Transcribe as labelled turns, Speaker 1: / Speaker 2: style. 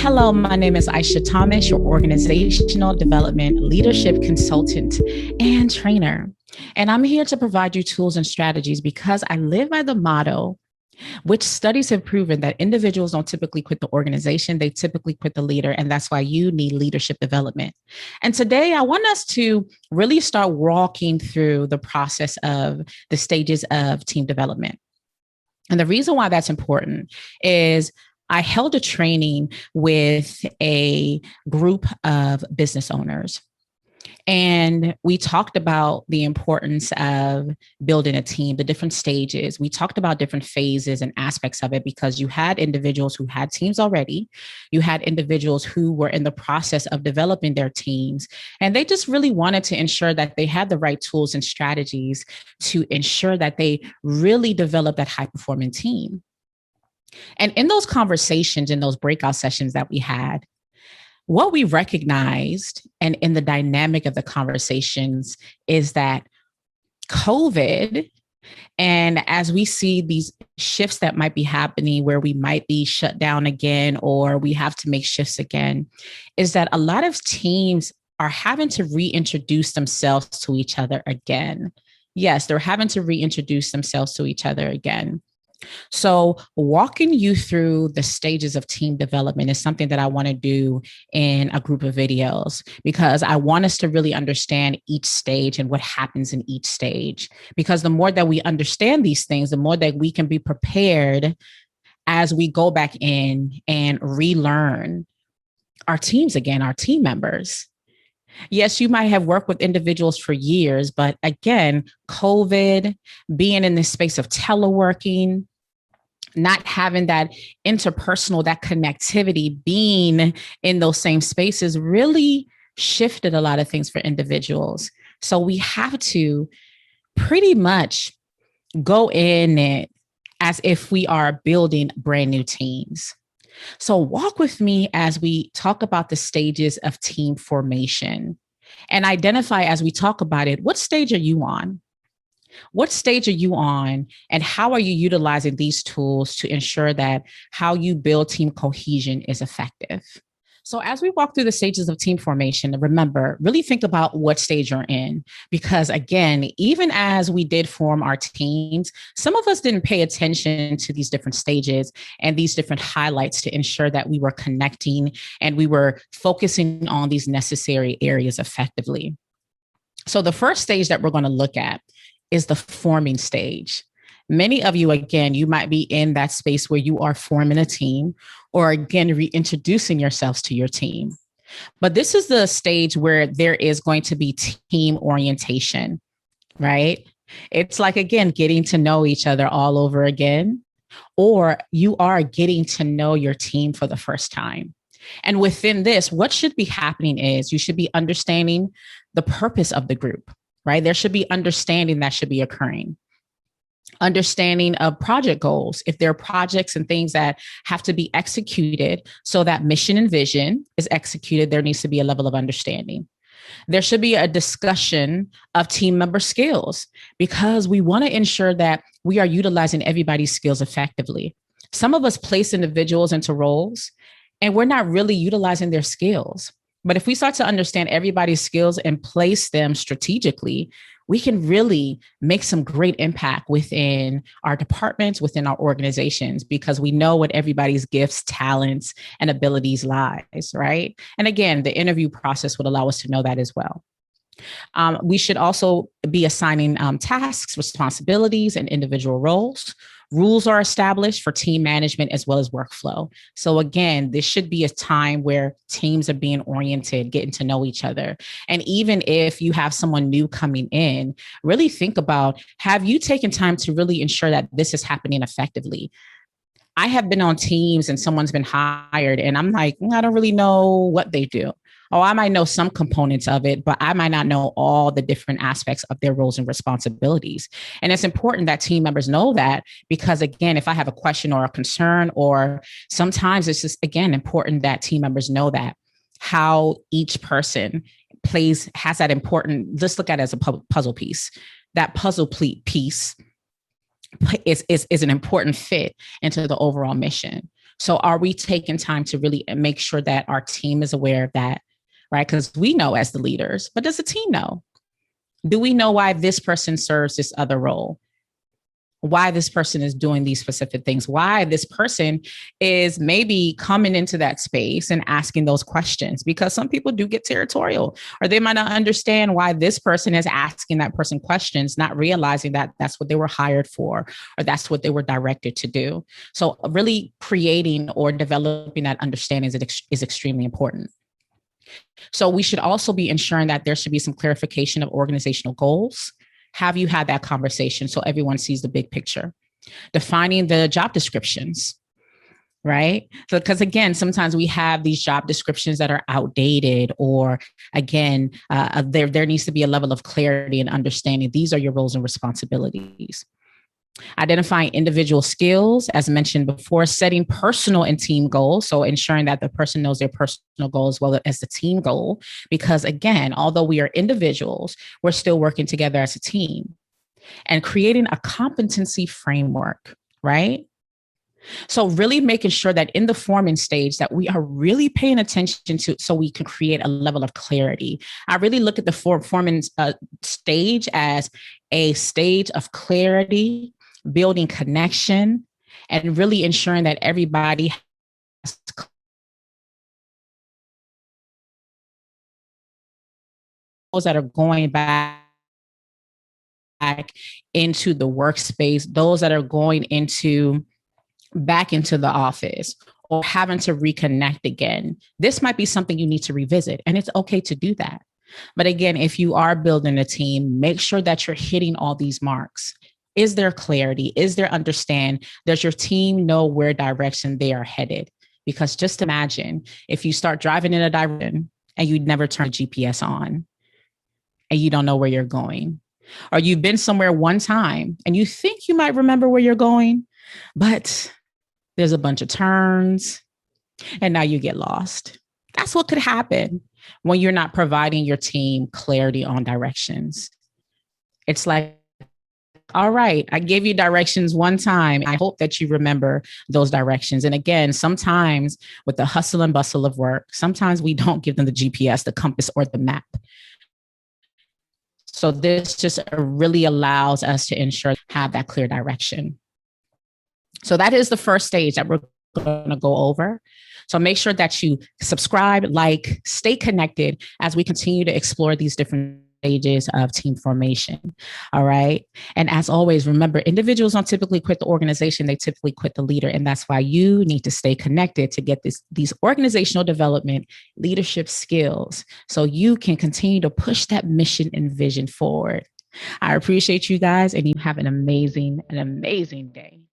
Speaker 1: Hello, my name is Aisha Thomas, your organizational development leadership consultant and trainer. And I'm here to provide you tools and strategies because I live by the motto, which studies have proven that individuals don't typically quit the organization, they typically quit the leader. And that's why you need leadership development. And today I want us to really start walking through the process of the stages of team development. And the reason why that's important is I held a training with a group of business owners. And we talked about the importance of building a team, the different stages. We talked about different phases and aspects of it because you had individuals who had teams already. You had individuals who were in the process of developing their teams. And they just really wanted to ensure that they had the right tools and strategies to ensure that they really developed that high performing team. And in those conversations, in those breakout sessions that we had, what we recognized and in the dynamic of the conversations is that COVID, and as we see these shifts that might be happening where we might be shut down again or we have to make shifts again, is that a lot of teams are having to reintroduce themselves to each other again. Yes, they're having to reintroduce themselves to each other again. So walking you through the stages of team development is something that I want to do in a group of videos because I want us to really understand each stage and what happens in each stage. Because the more that we understand these things, the more that we can be prepared as we go back in and relearn our teams again, our team members. Yes, you might have worked with individuals for years, but again, COVID, being in this space of teleworking, not having that interpersonal, that connectivity, being in those same spaces really shifted a lot of things for individuals. So we have to pretty much go in it as if we are building brand new teams. So walk with me as we talk about the stages of team formation and identify as we talk about it, what stage are you on? What stage are you on and how are you utilizing these tools to ensure that how you build team cohesion is effective? So as we walk through the stages of team formation, remember, really think about what stage you're in. Because again, even as we did form our teams, some of us didn't pay attention to these different stages and these different highlights to ensure that we were connecting and we were focusing on these necessary areas effectively. So the first stage that we're going to look at is the forming stage. Many of you, again, you might be in that space where you are forming a team or again, reintroducing yourselves to your team. But this is the stage where there is going to be team orientation, right? It's like, again, getting to know each other all over again, or you are getting to know your team for the first time. And within this, what should be happening is you should be understanding the purpose of the group, right? There should be understanding that should be occurring. Understanding of project goals. If there are projects and things that have to be executed so that mission and vision is executed, there needs to be a level of understanding. There should be a discussion of team member skills because we want to ensure that we are utilizing everybody's skills effectively. Some of us place individuals into roles and we're not really utilizing their skills. But if we start to understand everybody's skills and place them strategically, we can really make some great impact within our departments, within our organizations, because we know what everybody's gifts, talents, and abilities lies, right? And again, the interview process would allow us to know that as well. We should also be assigning tasks, responsibilities, and individual roles. Rules are established for team management as well as workflow. So again, this should be a time where teams are being oriented, getting to know each other. And even if you have someone new coming in, really think about, have you taken time to really ensure that this is happening effectively? I have been on teams and someone's been hired and I'm like, I don't really know what they do. Oh, I might know some components of it, but I might not know all the different aspects of their roles and responsibilities. And it's important that team members know that because, again, if I have a question or a concern, or sometimes it's just, again, important that team members know that how each person has that important, let's look at it as a puzzle piece. That puzzle piece is an important fit into the overall mission. So are we taking time to really make sure that our team is aware of that, right? Because we know as the leaders, but does the team know? Do we know why this person serves this other role? Why this person is doing these specific things, why this person is maybe coming into that space and asking those questions, because some people do get territorial, or they might not understand why this person is asking that person questions, not realizing that that's what they were hired for, or that's what they were directed to do. So really creating or developing that understanding is extremely important. So we should also be ensuring that there should be some clarification of organizational goals. Have you had that conversation so everyone sees the big picture? Defining the job descriptions, right? So, because again, sometimes we have these job descriptions that are outdated, or again, there needs to be a level of clarity and understanding. These are your roles and responsibilities. Identifying individual skills, as mentioned before, setting personal and team goals. So ensuring that the person knows their personal goal as well as the team goal. Because again, although we are individuals, we're still working together as a team. And creating a competency framework, right? So really making sure that in the forming stage that we are really paying attention to, so we can create a level of clarity. I really look at the forming stage as a stage of clarity, building connection, and really ensuring that everybody has those that are going back into the workspace, those that are going back into the office, or having to reconnect again. This might be something you need to revisit, and it's okay to do that. But again, if you are building a team, make sure that you're hitting all these marks. Is there clarity? Is there understand? Does your team know where direction they are headed? Because just imagine if you start driving in a direction and you never turn the GPS on and you don't know where you're going, or you've been somewhere one time and you think you might remember where you're going, but there's a bunch of turns and now you get lost. That's what could happen when you're not providing your team clarity on directions. It's like, all right, I gave you directions one time. I hope that you remember those directions. And again, sometimes with the hustle and bustle of work, sometimes we don't give them the GPS, the compass, or the map. So this just really allows us to ensure have that clear direction. So that is the first stage that we're going to go over. So make sure that you subscribe, like, stay connected as we continue to explore these different stages of team formation. All right. And as always, remember, individuals don't typically quit the organization. They typically quit the leader. And that's why you need to stay connected to get these organizational development leadership skills so you can continue to push that mission and vision forward. I appreciate you guys, and you have an amazing day.